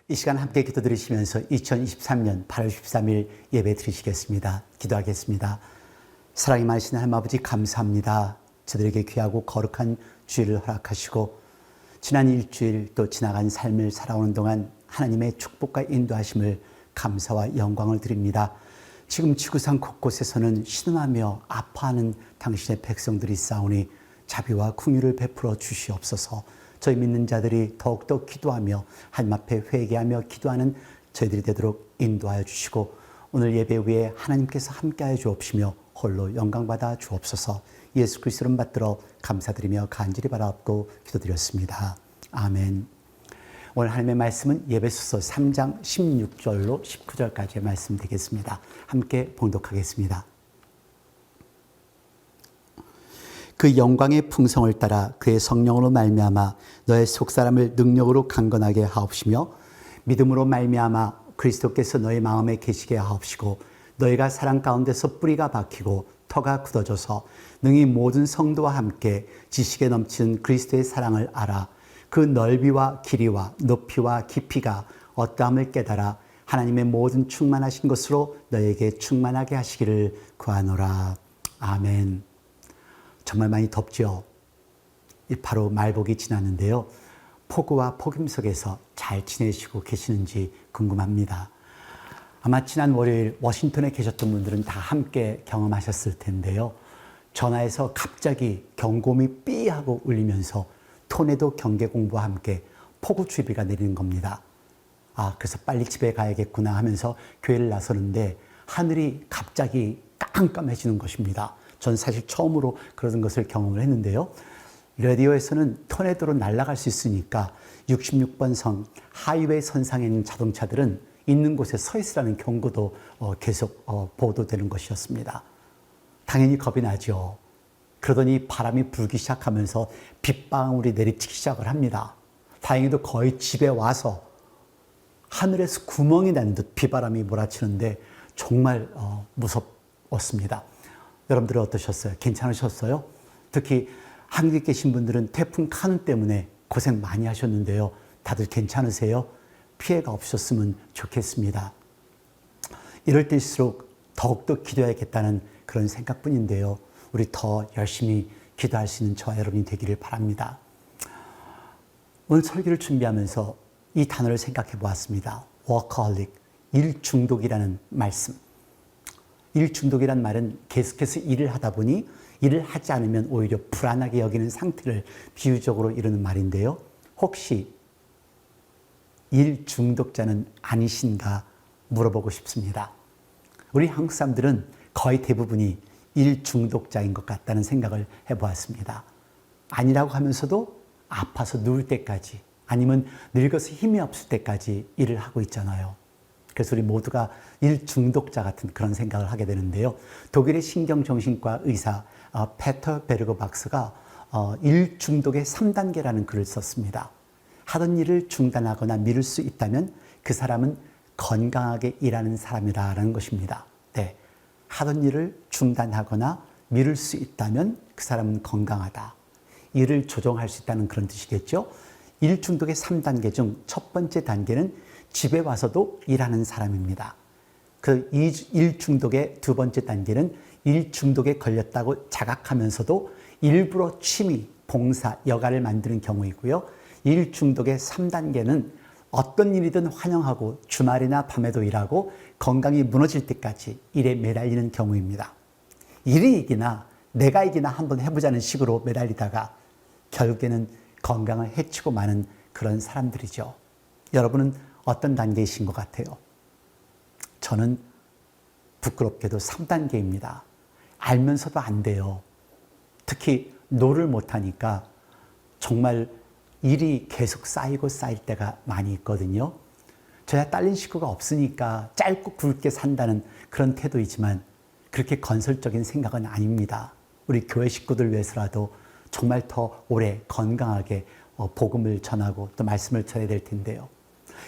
이 시간 함께 기도 드리시면서 2023년 8월 13일 예배 드리시겠습니다. 기도하겠습니다. 사랑이 많으신 하나님 아버지 감사합니다. 저들에게 귀하고 거룩한 주일을 허락하시고 지난 일주일 또 지나간 삶을 살아오는 동안 하나님의 축복과 인도하심을 감사와 영광을 드립니다. 지금 지구상 곳곳에서는 신음하며 아파하는 당신의 백성들이 있사오니 자비와 긍휼을 베풀어 주시옵소서. 저희 믿는 자들이 더욱더 기도하며 하나님 앞에 회개하며 기도하는 저희들이 되도록 인도하여 주시고 오늘 예배 위에 하나님께서 함께하여 주옵시며 홀로 영광받아 주옵소서. 예수 그리스도를 받들어 감사드리며 간절히 바라옵고 기도드렸습니다. 아멘. 오늘 하나님의 말씀은 예배소서 3장 16절로 19절까지의 말씀 되겠습니다. 함께 봉독하겠습니다. 그 영광의 풍성을 따라 그의 성령으로 말미암아 너의 속사람을 능력으로 강건하게 하옵시며 믿음으로 말미암아 그리스도께서 너의 마음에 계시게 하옵시고 너희가 사랑 가운데서 뿌리가 박히고 터가 굳어져서 능히 모든 성도와 함께 지식에 넘치는 그리스도의 사랑을 알아 그 넓이와 길이와 높이와 깊이가 어떠함을 깨달아 하나님의 모든 충만하신 것으로 너에게 충만하게 하시기를 구하노라. 아멘. 정말 많이 덥죠. 바로 말복이 지났는데요. 폭우와 폭염 속에서 잘 지내시고 계시는지 궁금합니다. 아마 지난 월요일 워싱턴에 계셨던 분들은 다 함께 경험하셨을 텐데요. 전화에서 갑자기 경고음이 삐 하고 울리면서 토네도 경계 공부와 함께 폭우주의보가 내리는 겁니다. 그래서 빨리 집에 가야겠구나 하면서 교회를 나서는데 하늘이 갑자기 깜깜해지는 것입니다. 전 사실 처음으로 그런 것을 경험을 했는데요. 라디오에서는 토네도로 날아갈 수 있으니까 66번 선 하이웨이 선상에 있는 자동차들은 있는 곳에 서 있으라는 경고도 계속 보도되는 것이었습니다. 당연히 겁이 나죠. 그러더니 바람이 불기 시작하면서 빗방울이 내리치기 시작을 합니다. 다행히도 거의 집에 와서 하늘에서 구멍이 난 듯 비바람이 몰아치는데 정말 무섭습니다. 여러분들은 어떠셨어요? 괜찮으셨어요? 특히 한국에 계신 분들은 태풍 카눈 때문에 고생 많이 하셨는데요. 다들 괜찮으세요? 피해가 없으셨으면 좋겠습니다. 이럴 때일수록 더욱더 기도해야겠다는 그런 생각뿐인데요. 우리 더 열심히 기도할 수 있는 저와 여러분이 되기를 바랍니다. 오늘 설교를 준비하면서 이 단어를 생각해 보았습니다. 워커홀릭, 일중독이라는 말씀. 일중독이란 말은 계속해서 일을 하다 보니 일을 하지 않으면 오히려 불안하게 여기는 상태를 비유적으로 이루는 말인데요. 혹시 일중독자는 아니신가 물어보고 싶습니다. 우리 한국 사람들은 거의 대부분이 일중독자인 것 같다는 생각을 해보았습니다. 아니라고 하면서도 아파서 누울 때까지 아니면 늙어서 힘이 없을 때까지 일을 하고 있잖아요. 그래서 우리 모두가 일중독자 같은 그런 생각을 하게 되는데요. 독일의 신경정신과 의사 페터 베르거 박사가 일중독의 3단계라는 글을 썼습니다. 하던 일을 중단하거나 미룰 수 있다면 그 사람은 건강하게 일하는 사람이라는 것입니다. 네, 하던 일을 중단하거나 미룰 수 있다면 그 사람은 건강하다. 일을 조정할 수 있다는 그런 뜻이겠죠. 일중독의 3단계 중 첫 번째 단계는 집에 와서도 일하는 사람입니다. 그 일중독의 두 번째 단계는 일중독에 걸렸다고 자각하면서도 일부러 취미, 봉사, 여가를 만드는 경우이고요. 일중독의 3단계는 어떤 일이든 환영하고 주말이나 밤에도 일하고 건강이 무너질 때까지 일에 매달리는 경우입니다. 일이 이기나 내가 이기나 한번 해보자는 식으로 매달리다가 결국에는 건강을 해치고 마는 그런 사람들이죠. 여러분은 어떤 단계이신 것 같아요? 저는 부끄럽게도 3단계입니다. 알면서도 안 돼요. 특히 노를 못하니까 정말 일이 계속 쌓이고 쌓일 때가 많이 있거든요. 저야 딸린 식구가 없으니까 짧고 굵게 산다는 그런 태도이지만 그렇게 건설적인 생각은 아닙니다. 우리 교회 식구들 위해서라도 정말 더 오래 건강하게 복음을 전하고 또 말씀을 전해야 될 텐데요.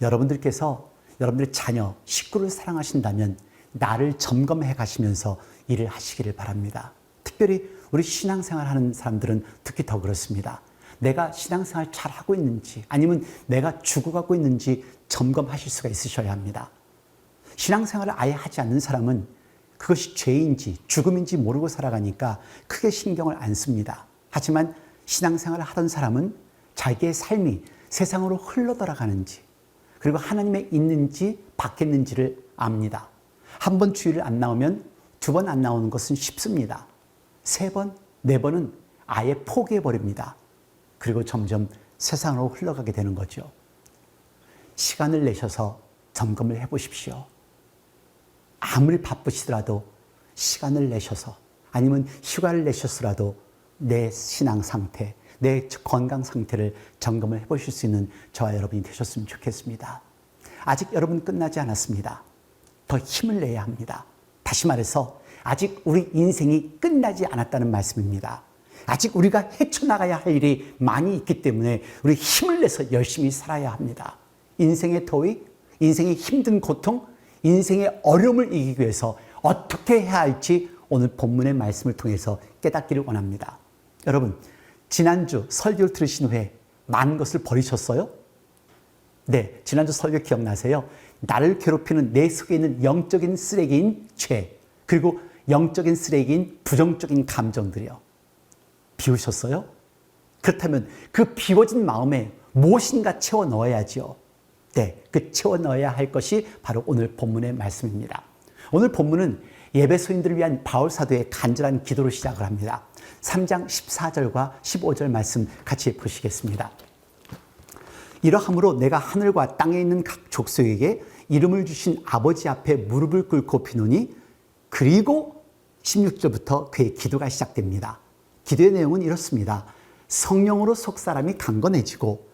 여러분들께서 여러분들의 자녀, 식구를 사랑하신다면 나를 점검해 가시면서 일을 하시기를 바랍니다. 특별히 우리 신앙생활 하는 사람들은 특히 더 그렇습니다. 내가 신앙생활 잘하고 있는지 아니면 내가 죽어가고 있는지 점검하실 수가 있으셔야 합니다. 신앙생활을 아예 하지 않는 사람은 그것이 죄인지 죽음인지 모르고 살아가니까 크게 신경을 안 씁니다. 하지만 신앙생활을 하던 사람은 자기의 삶이 세상으로 흘러돌아가는지 그리고 하나님에 있는지 밖에 있는지를 압니다. 한 번 주일을 안 나오면 두 번 안 나오는 것은 쉽습니다. 세 번, 네 번은 아예 포기해버립니다. 그리고 점점 세상으로 흘러가게 되는 거죠. 시간을 내셔서 점검을 해보십시오. 아무리 바쁘시더라도 시간을 내셔서 아니면 휴가를 내셨더라도 내 신앙 상태, 내 건강 상태를 점검을 해보실 수 있는 저와 여러분이 되셨으면 좋겠습니다. 아직 여러분 끝나지 않았습니다. 더 힘을 내야 합니다. 다시 말해서 아직 우리 인생이 끝나지 않았다는 말씀입니다. 아직 우리가 헤쳐나가야 할 일이 많이 있기 때문에 우리 힘을 내서 열심히 살아야 합니다. 인생의 더위, 인생의 힘든 고통, 인생의 어려움을 이기기 위해서 어떻게 해야 할지 오늘 본문의 말씀을 통해서 깨닫기를 원합니다. 여러분, 지난주 설교를 들으신 후에 많은 것을 버리셨어요? 네, 지난주 설교 기억나세요? 나를 괴롭히는 내 속에 있는 영적인 쓰레기인 죄, 그리고 영적인 쓰레기인 부정적인 감정들이요. 비우셨어요? 그렇다면 그 비워진 마음에 무엇인가 채워 넣어야지요. 네, 그 채워 넣어야 할 것이 바로 오늘 본문의 말씀입니다. 오늘 본문은 예배소인들을 위한 바울 사도의 간절한 기도로 시작을 합니다. 3장 14절과 15절 말씀 같이 보시겠습니다. 이러함으로 내가 하늘과 땅에 있는 각 족속에게 이름을 주신 아버지 앞에 무릎을 꿇고 비노니, 그리고 16절부터 그의 기도가 시작됩니다. 기도의 내용은 이렇습니다. 성령으로 속사람이 강건해지고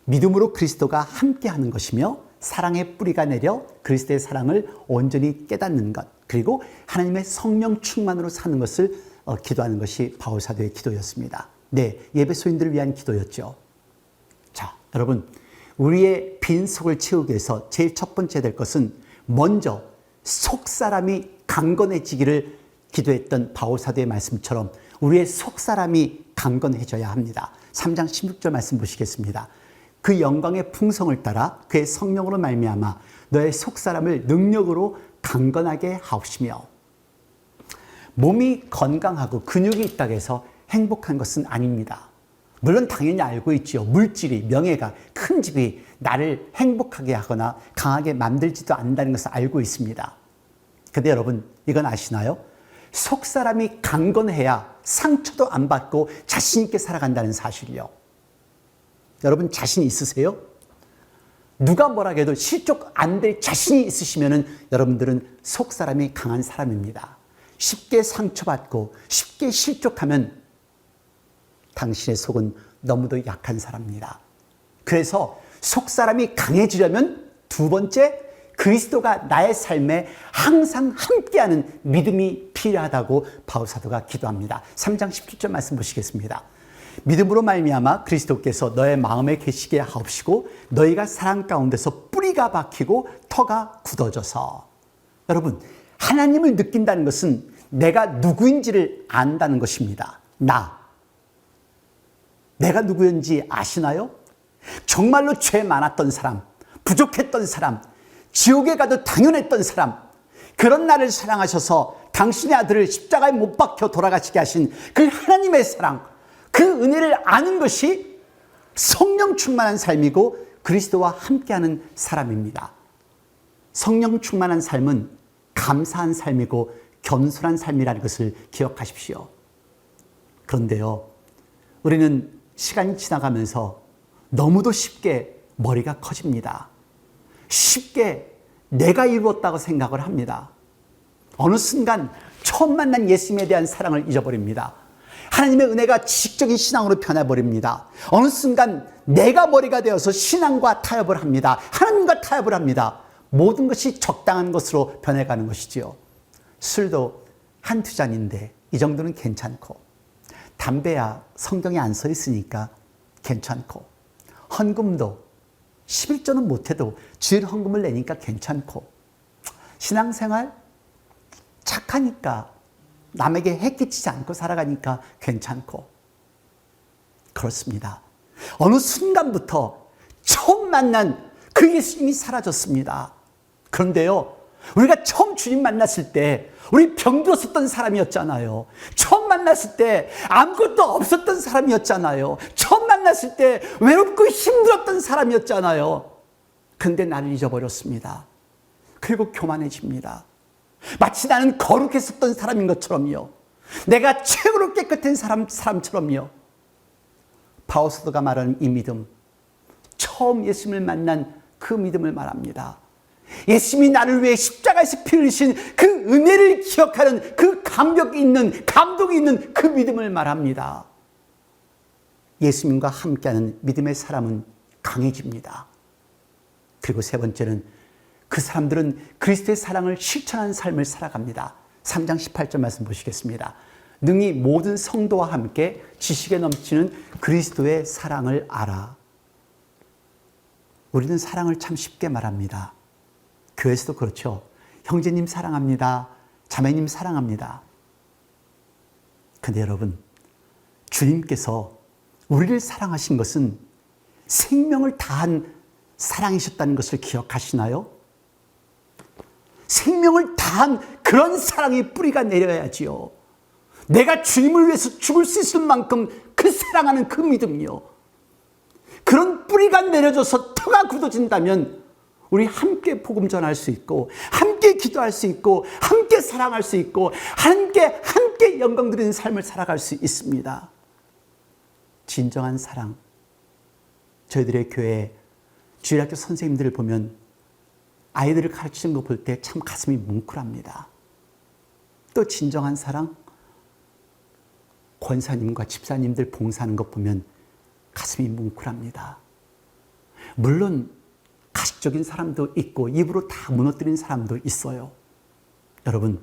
믿음으로 그리스도가 함께하는 것이며 사랑의 뿌리가 내려 그리스도의 사랑을 온전히 깨닫는 것, 그리고 하나님의 성령 충만으로 사는 것을 기도하는 것이 바울 사도의 기도였습니다. 네, 예배소인들을 위한 기도였죠. 자, 여러분, 우리의 빈 속을 채우기 위해서 제일 첫 번째 될 것은 먼저 속사람이 강건해지기를 기도했던 바울 사도의 말씀처럼 우리의 속사람이 강건해져야 합니다. 3장 16절 말씀 보시겠습니다. 그 영광의 풍성을 따라 그의 성령으로 말미암아 너의 속사람을 능력으로 강건하게 하옵시며. 몸이 건강하고 근육이 있다고 해서 행복한 것은 아닙니다. 물론 당연히 알고 있지요. 물질이, 명예가, 큰 집이 나를 행복하게 하거나 강하게 만들지도 않는다는 것을 알고 있습니다. 근데 여러분, 이건 아시나요? 속사람이 강건해야 상처도 안 받고 자신 있게 살아간다는 사실이요. 여러분, 자신 있으세요? 누가 뭐라 해도 실족 안 될 자신이 있으시면 여러분들은 속사람이 강한 사람입니다. 쉽게 상처받고 쉽게 실족하면 당신의 속은 너무도 약한 사람입니다. 그래서 속사람이 강해지려면 두 번째, 그리스도가 나의 삶에 항상 함께하는 믿음이 필요하다고 바울 사도가 기도합니다. 3장 17절 말씀 보시겠습니다. 믿음으로 말미암아 그리스도께서 너의 마음에 계시게 하옵시고 너희가 사랑 가운데서 뿌리가 박히고 터가 굳어져서. 여러분, 하나님을 느낀다는 것은 내가 누구인지를 안다는 것입니다. 내가 누구인지 아시나요? 정말로 죄 많았던 사람, 부족했던 사람, 지옥에 가도 당연했던 사람, 그런 나를 사랑하셔서 당신의 아들을 십자가에 못 박혀 돌아가시게 하신 그 하나님의 사랑, 그 은혜를 아는 것이 성령 충만한 삶이고 그리스도와 함께하는 사람입니다. 성령 충만한 삶은 감사한 삶이고 겸손한 삶이라는 것을 기억하십시오. 그런데요, 우리는 시간이 지나가면서 너무도 쉽게 머리가 커집니다. 쉽게 내가 이루었다고 생각을 합니다. 어느 순간 처음 만난 예수님에 대한 사랑을 잊어버립니다. 하나님의 은혜가 지식적인 신앙으로 변해버립니다. 어느 순간 내가 머리가 되어서 신앙과 타협을 합니다. 하나님과 타협을 합니다. 모든 것이 적당한 것으로 변해가는 것이지요. 술도 한두 잔인데 이 정도는 괜찮고, 담배야 성경에 안 써 있으니까 괜찮고, 헌금도 11조는 못해도 주일 헌금을 내니까 괜찮고, 신앙생활 착하니까 남에게 해끼치지 않고 살아가니까 괜찮고. 그렇습니다. 어느 순간부터 처음 만난 그 예수님이 사라졌습니다. 그런데요, 우리가 처음 주님 만났을 때 우리 병들었었던 사람이었잖아요. 처음 만났을 때 아무것도 없었던 사람이었잖아요. 처음 만났을 때 외롭고 힘들었던 사람이었잖아요. 그런데 나를 잊어버렸습니다. 그리고 교만해집니다. 마치 나는 거룩했었던 사람인 것처럼요. 내가 최고로 깨끗한 사람처럼요. 바울 사도가 말하는 이 믿음, 처음 예수님을 만난 그 믿음을 말합니다. 예수님이 나를 위해 십자가에서 피 흘리신 그 은혜를 기억하는 그 감격이 있는, 감동이 있는 그 믿음을 말합니다. 예수님과 함께하는 믿음의 사람은 강해집니다. 그리고 세 번째는 그 사람들은 그리스도의 사랑을 실천하는 삶을 살아갑니다. 3장 18절 말씀 보시겠습니다. 능히 모든 성도와 함께 지식에 넘치는 그리스도의 사랑을 알아. 우리는 사랑을 참 쉽게 말합니다. 교회에서도 그렇죠. 형제님 사랑합니다. 자매님 사랑합니다. 근데 여러분, 주님께서 우리를 사랑하신 것은 생명을 다한 사랑이셨다는 것을 기억하시나요? 생명을 다한 그런 사랑의 뿌리가 내려야지요. 내가 주님을 위해서 죽을 수 있을 만큼 그 사랑하는 그 믿음이요. 그런 뿌리가 내려져서 터가 굳어진다면 우리 함께 복음 전할 수 있고, 함께 기도할 수 있고, 함께 사랑할 수 있고, 함께 영광 드리는 삶을 살아갈 수 있습니다. 진정한 사랑. 저희들의 교회 주일학교 선생님들을 보면 아이들을 가르치는 거 볼 때 참 가슴이 뭉클합니다. 또 진정한 사랑, 권사님과 집사님들 봉사하는 것 보면 가슴이 뭉클합니다. 물론 가식적인 사람도 있고 입으로 다 무너뜨리는 사람도 있어요. 여러분,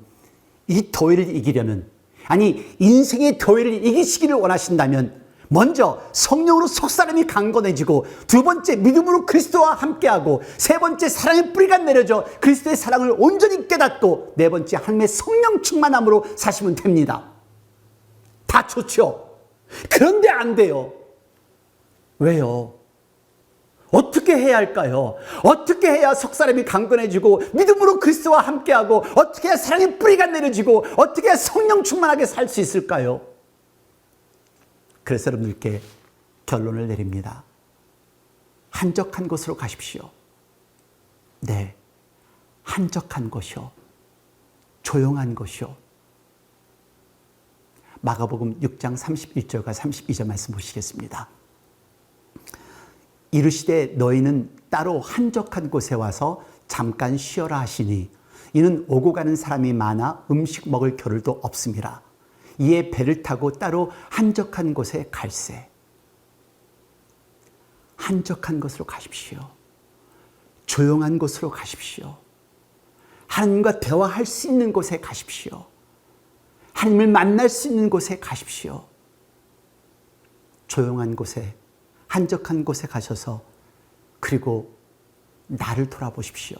이 더위를 이기려면, 아니 인생의 더위를 이기시기를 원하신다면 먼저 성령으로 속사람이 강건해지고, 두 번째 믿음으로 그리스도와 함께하고, 세 번째 사랑의 뿌리가 내려져 그리스도의 사랑을 온전히 깨닫고, 네 번째 하나님의 성령 충만함으로 사시면 됩니다. 다 좋죠. 그런데 안 돼요. 왜요? 어떻게 해야 할까요? 어떻게 해야 속사람이 강건해지고 믿음으로 그리스도와 함께하고, 어떻게 해야 사랑의 뿌리가 내려지고, 어떻게 해야 성령 충만하게 살 수 있을까요? 그래서 여러분들께 결론을 내립니다. 한적한 곳으로 가십시오. 네, 한적한 곳이요. 조용한 곳이요. 마가복음 6장 31절과 32절 말씀 보시겠습니다. 이르시되 너희는 따로 한적한 곳에 와서 잠깐 쉬어라 하시니, 이는 오고 가는 사람이 많아 음식 먹을 겨를도 없음이라. 이에 배를 타고 따로 한적한 곳에 갈세. 한적한 곳으로 가십시오. 조용한 곳으로 가십시오. 하나님과 대화할 수 있는 곳에 가십시오. 하나님을 만날 수 있는 곳에 가십시오. 조용한 곳에, 한적한 곳에 가셔서, 그리고 나를 돌아보십시오.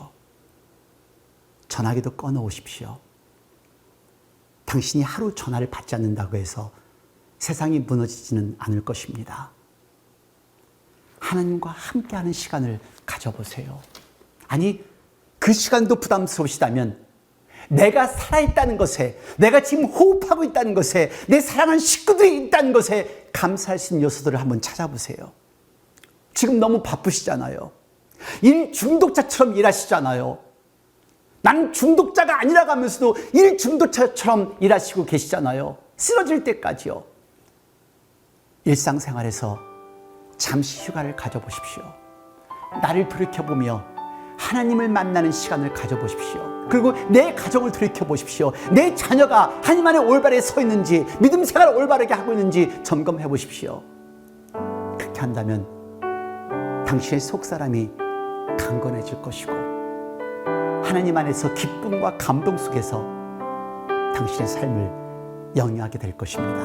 전화기도 꺼놓으십시오. 당신이 하루 전화를 받지 않는다고 해서 세상이 무너지지는 않을 것입니다. 하나님과 함께하는 시간을 가져보세요. 아니, 그 시간도 부담스러우시다면 내가 살아있다는 것에, 내가 지금 호흡하고 있다는 것에, 내 사랑하는 식구들이 있다는 것에 감사할 수 있는 요소들을 한번 찾아보세요. 지금 너무 바쁘시잖아요. 일 중독자처럼 일하시잖아요. 나는 중독자가 아니라고 하면서도 일 중독자처럼 일하시고 계시잖아요. 쓰러질 때까지요. 일상생활에서 잠시 휴가를 가져보십시오. 나를 돌이켜보며 하나님을 만나는 시간을 가져보십시오. 그리고 내 가정을 돌이켜보십시오. 내 자녀가 하나님 안에 올바르게 서 있는지, 믿음 생활을 올바르게 하고 있는지 점검해 보십시오. 그렇게 한다면 당신의 속사람이 강건해질 것이고, 하나님 안에서 기쁨과 감동 속에서 당신의 삶을 영위하게 될 것입니다.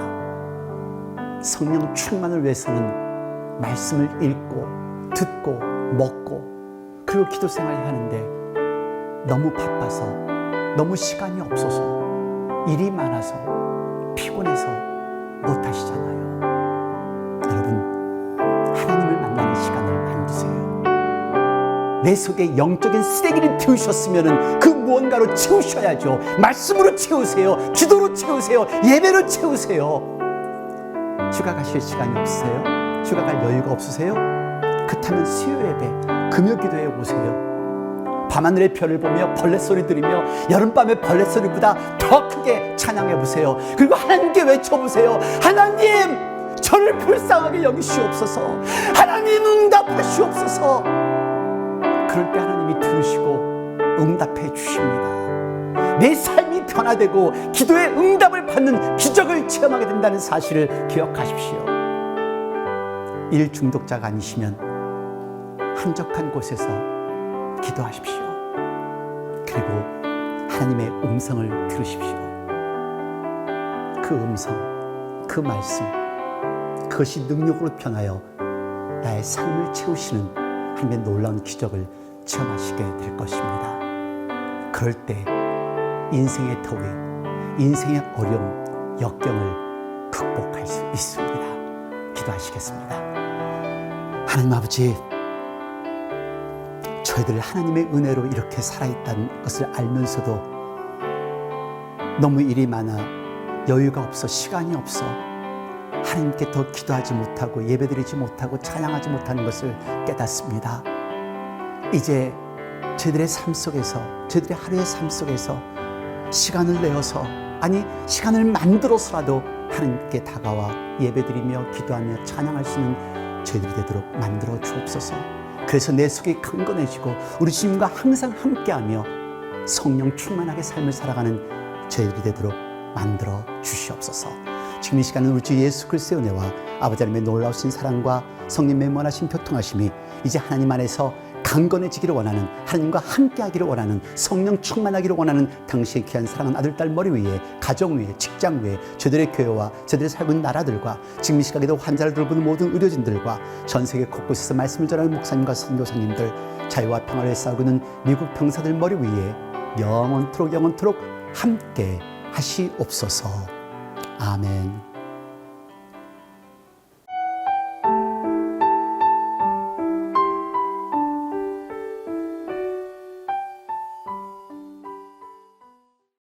성령 충만을 위해서는 말씀을 읽고 듣고 먹고 그리고 기도 생활을 하는데 너무 바빠서, 너무 시간이 없어서, 일이 많아서, 피곤해서 못하시잖아요. 여러분, 하나님 내 속에 영적인 쓰레기를 태우셨으면 그 무언가로 채우셔야죠. 말씀으로 채우세요. 기도로 채우세요. 예배로 채우세요. 휴가 가실 시간이 없으세요? 휴가 갈 여유가 없으세요? 그렇다면 수요 예배, 금요 기도에 오세요. 밤하늘의 별을 보며 벌레 소리 들으며 여름밤의 벌레 소리보다 더 크게 찬양해 보세요. 그리고 하나님께 외쳐보세요. 하나님, 저를 불쌍하게 여기시옵소서. 하나님, 응답하시옵소서. 그럴 때 하나님이 들으시고 응답해 주십니다. 내 삶이 변화되고 기도의 응답을 받는 기적을 체험하게 된다는 사실을 기억하십시오. 일 중독자가 아니시면 한적한 곳에서 기도하십시오. 그리고 하나님의 음성을 들으십시오. 그 음성, 그 말씀, 그것이 능력으로 변하여 나의 삶을 채우시는 하나님의 놀라운 기적을 체험하시게 될 것입니다. 그럴 때 인생의 더위, 인생의 어려움, 역경을 극복할 수 있습니다. 기도하시겠습니다. 하나님 아버지, 저희들 하나님의 은혜로 이렇게 살아있다는 것을 알면서도 너무 일이 많아 여유가 없어, 시간이 없어 하나님께 더 기도하지 못하고 예배드리지 못하고 찬양하지 못하는 것을 깨닫습니다. 이제 저희들의 삶 속에서, 저희들의 하루의 삶 속에서 시간을 내어서, 아니 시간을 만들어서라도 하나님께 다가와 예배드리며 기도하며 찬양할 수 있는 저희들이 되도록 만들어 주옵소서. 그래서 내 속이 강건해지고 우리 주님과 항상 함께하며 성령 충만하게 삶을 살아가는 저희들이 되도록 만들어 주시옵소서. 지금 이 시간은 우리 주 예수 그리스도의 은혜와 아버지 하나님의 놀라우신 사랑과 성령의 무한하신 교통하심이 이제 하나님 안에서 강건해지기를 원하는, 하나님과 함께하기를 원하는, 성령 충만하기를 원하는 당신의 귀한 사랑하는 아들, 딸 머리 위에, 가정 위에, 직장 위에, 저들의 교회와 저들의 살고 있는 나라들과 지금 이 시각에도 환자를 돌보는 모든 의료진들과 전 세계 곳곳에서 말씀을 전하는 목사님과 선교사님들, 자유와 평화를 싸우고 있는 미국 병사들 머리 위에 영원토록 함께 하시옵소서. 아멘.